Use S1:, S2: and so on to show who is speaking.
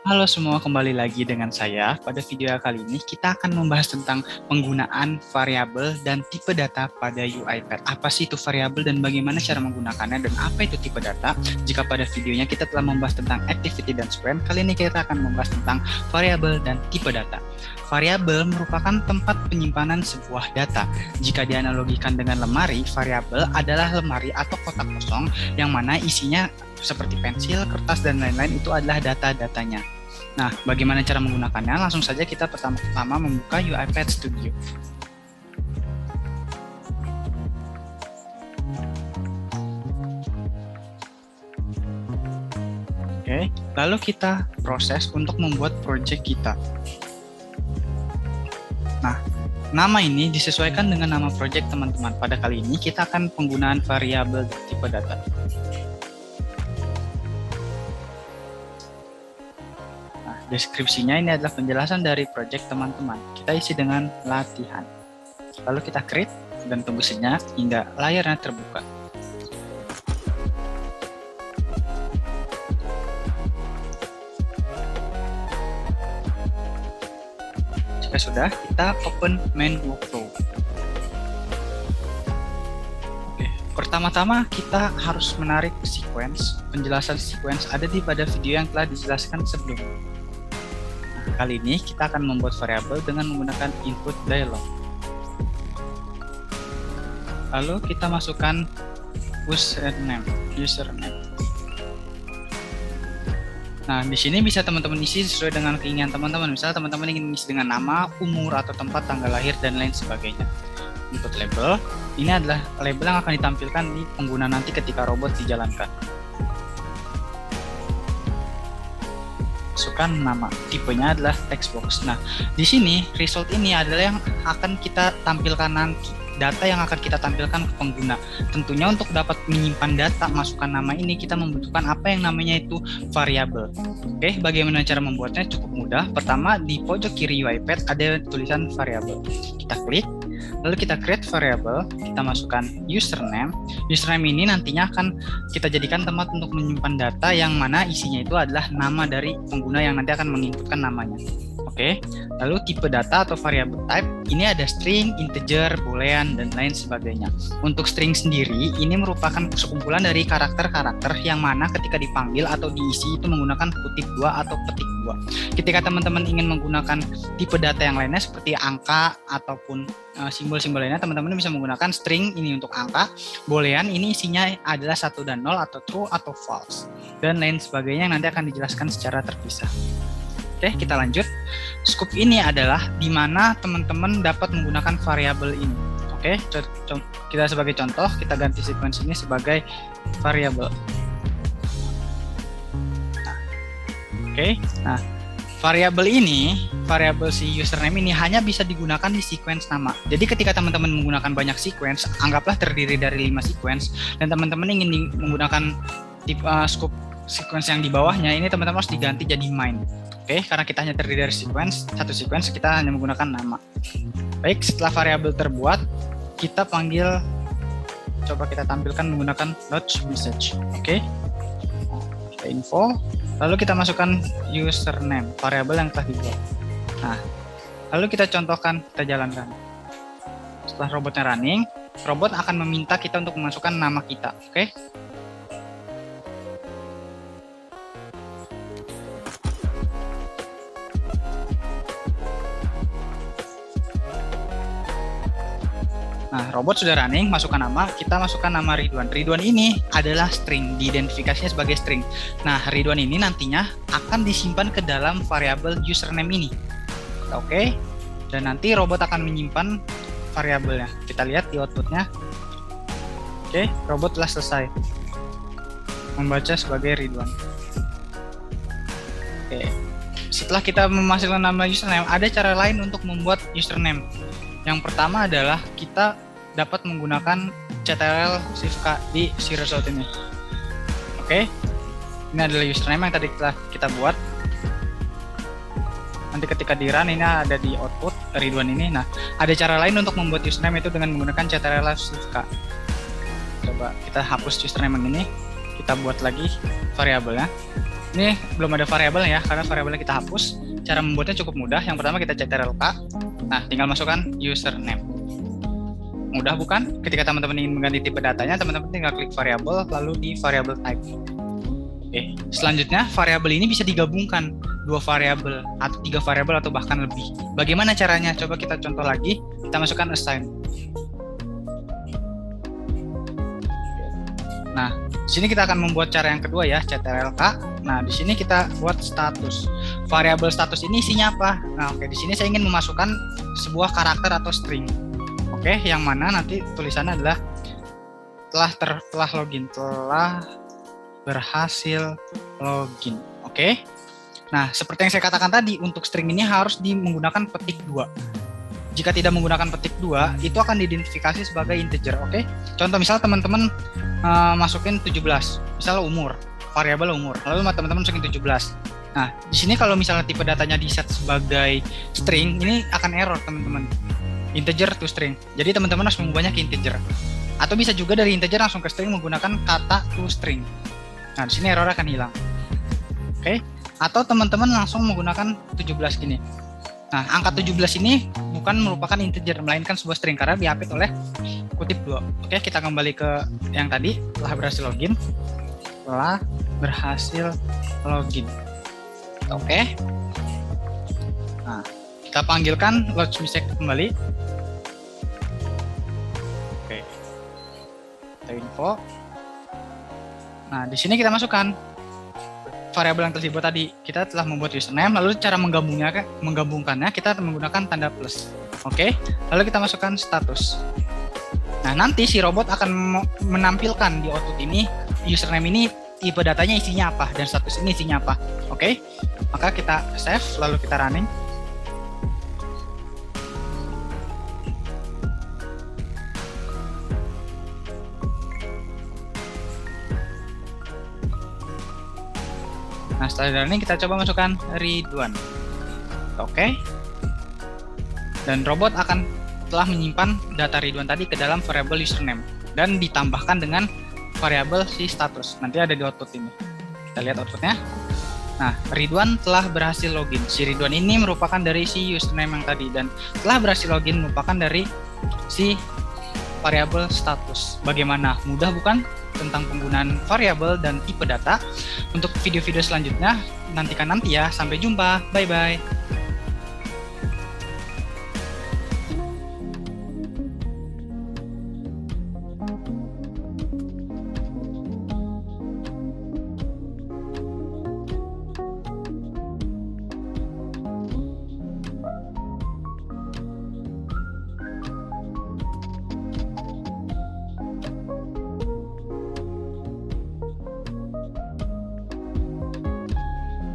S1: Halo semua, kembali lagi dengan saya. Pada video kali ini kita akan membahas tentang penggunaan variabel dan tipe data pada UiPath. Apa sih itu variabel dan bagaimana cara menggunakannya dan apa itu tipe data? Jika pada videonya kita telah membahas tentang activity dan sprint, kali ini kita akan membahas tentang variabel dan tipe data. Variabel merupakan tempat penyimpanan sebuah data. Jika dianalogikan dengan lemari, variabel adalah lemari atau kotak kosong yang mana isinya seperti pensil, kertas, dan lain-lain itu adalah data-datanya. Nah, bagaimana cara menggunakannya? Langsung saja kita pertama-tama membuka UiPath Studio. Oke, lalu kita proses untuk membuat project kita. Nah, nama ini disesuaikan dengan nama project teman-teman. Pada kali ini kita akan penggunaan variabel tipe data. Deskripsinya ini adalah penjelasan dari project teman-teman. Kita isi dengan latihan. Lalu kita create dan tunggu sejenak hingga layarnya terbuka. Jika sudah, kita open main workflow. Oke, pertama-tama kita harus menarik sequence. Penjelasan sequence ada di pada video yang telah dijelaskan sebelumnya. Kali ini kita akan membuat variabel dengan menggunakan input dialog. Lalu kita masukkan username. Nah, di sini bisa teman-teman isi sesuai dengan keinginan teman-teman. Misalnya teman-teman ingin isi dengan nama, umur, atau tempat tanggal lahir, dan lain sebagainya. Input label, ini adalah label yang akan ditampilkan di pengguna nanti ketika robot dijalankan. Masukkan nama, tipenya adalah text box. Nah, di sini result ini adalah yang akan kita tampilkan nanti, data yang akan kita tampilkan ke pengguna. Tentunya untuk dapat menyimpan data, masukkan nama ini, kita membutuhkan apa yang namanya itu variabel. Oke, bagaimana cara membuatnya? Cukup mudah. Pertama, di pojok kiri UiPath ada tulisan variabel. Kita klik, lalu kita create variable, kita masukkan username. Username ini nantinya akan kita jadikan tempat untuk menyimpan data yang mana isinya itu adalah nama dari pengguna yang nanti akan menginputkan namanya. Oke, lalu tipe data atau variable type, ini ada string, integer, boolean, dan lain sebagainya. Untuk string sendiri, ini merupakan sekumpulan dari karakter-karakter yang mana ketika dipanggil atau diisi itu menggunakan kutip 2 atau petik 2. Ketika teman-teman ingin menggunakan tipe data yang lainnya seperti angka ataupun simbol-simbol lainnya, teman-teman bisa menggunakan string ini untuk angka, boolean ini isinya adalah 1 dan 0 atau true atau false, dan lain sebagainya yang nanti akan dijelaskan secara terpisah. Oke, kita lanjut. Scope ini adalah di mana teman-teman dapat menggunakan variabel ini. Oke, kita sebagai contoh, kita ganti sequence ini sebagai variabel. Oke, nah variabel ini, variabel si username ini hanya bisa digunakan di sequence nama. Jadi ketika teman-teman menggunakan banyak sequence, anggaplah terdiri dari 5 sequence, dan teman-teman ingin menggunakan tipe scope sequence yang di bawahnya, ini teman-teman harus diganti jadi main. Oke, karena kita hanya terdiri dari satu sequence, kita hanya menggunakan nama. Baik, setelah variabel terbuat, kita panggil, coba kita tampilkan menggunakan .message. Oke, kita info, lalu kita masukkan username, variabel yang telah dibuat. Nah, lalu kita contohkan, kita jalankan. Setelah robotnya running, robot akan meminta kita untuk memasukkan nama kita. Oke. Nah, robot sudah running, masukkan nama, kita masukkan nama Ridwan. Ridwan ini adalah string, diidentifikasinya sebagai string. Nah, Ridwan ini nantinya akan disimpan ke dalam variabel username ini. Oke, dan nanti robot akan menyimpan variabelnya. Kita lihat di outputnya. Oke, robot telah selesai membaca sebagai Ridwan. Oke, setelah kita memasukkan nama username, ada cara lain untuk membuat username. Yang pertama adalah kita dapat menggunakan CTRL Shift K di si result ini. Oke, ini adalah username yang tadi kita buat. Nanti ketika di run ini ada di output Ridwan ini. Nah, ada cara lain untuk membuat username itu dengan menggunakan CTRL Shift K. Coba kita hapus username yang ini, kita buat lagi variabelnya. Ini belum ada variabel ya, karena variabelnya kita hapus. Cara membuatnya cukup mudah. Yang pertama kita ctrl-k. Nah, tinggal masukkan username. Mudah bukan? Ketika teman-teman ingin mengganti tipe datanya, teman-teman tinggal klik variabel, lalu di variabel type. Oke, selanjutnya variabel ini bisa digabungkan 2 variabel atau 3 variabel atau bahkan lebih. Bagaimana caranya? Coba kita contoh lagi. Kita masukkan assign. Nah, di sini kita akan membuat cara yang kedua ya, ctrl-k. Nah, di sini kita buat status. Variabel status ini isinya apa? Nah, oke, di sini saya ingin memasukkan sebuah karakter atau string. Oke, yang mana nanti tulisannya adalah telah login, telah berhasil login. Oke. Nah, seperti yang saya katakan tadi, untuk string ini harus menggunakan petik 2. Jika tidak menggunakan petik 2, itu akan diidentifikasi sebagai integer, oke? Contoh misal teman-teman masukin 17, misal umur, variabel umur, lalu teman-teman masukin 17. Nah, di sini kalau misalnya tipe datanya di set sebagai string, ini akan error teman-teman. Integer to string. Jadi teman-teman harus mengubahnya ke integer. Atau bisa juga dari integer langsung ke string menggunakan kata to string. Nah, di sini error akan hilang. Oke? Atau teman-teman langsung menggunakan 17 gini. Nah, angka 17 ini bukan merupakan integer, melainkan sebuah string karena diapit oleh kutip 2. Oke, kita kembali ke yang tadi, telah berhasil login. Telah berhasil login. Oke. Nah, kita panggilkan load_message kembali. Oke. Kita info. Nah, di sini kita masukkan variabel yang telah dibuat tadi. Kita telah membuat username, lalu cara menggabungkannya kita menggunakan tanda plus. Oke, lalu kita masukkan status. Nah, nanti si robot akan menampilkan di output ini username ini tipe datanya isinya apa dan status ini isinya apa. Oke, maka kita save lalu kita running. Nah, setelah ini kita coba masukkan Ridwan. Oke. Dan robot akan telah menyimpan data Ridwan tadi ke dalam variabel username dan ditambahkan dengan variabel si status. Nanti ada di output ini. Kita lihat outputnya. Nah, Ridwan telah berhasil login. Si Ridwan ini merupakan dari si username yang tadi dan telah berhasil login merupakan dari si variabel status. Bagaimana? Mudah bukan? Tentang penggunaan variabel dan tipe data. Untuk video-video selanjutnya, nantikan nanti ya. Sampai jumpa. Bye-bye.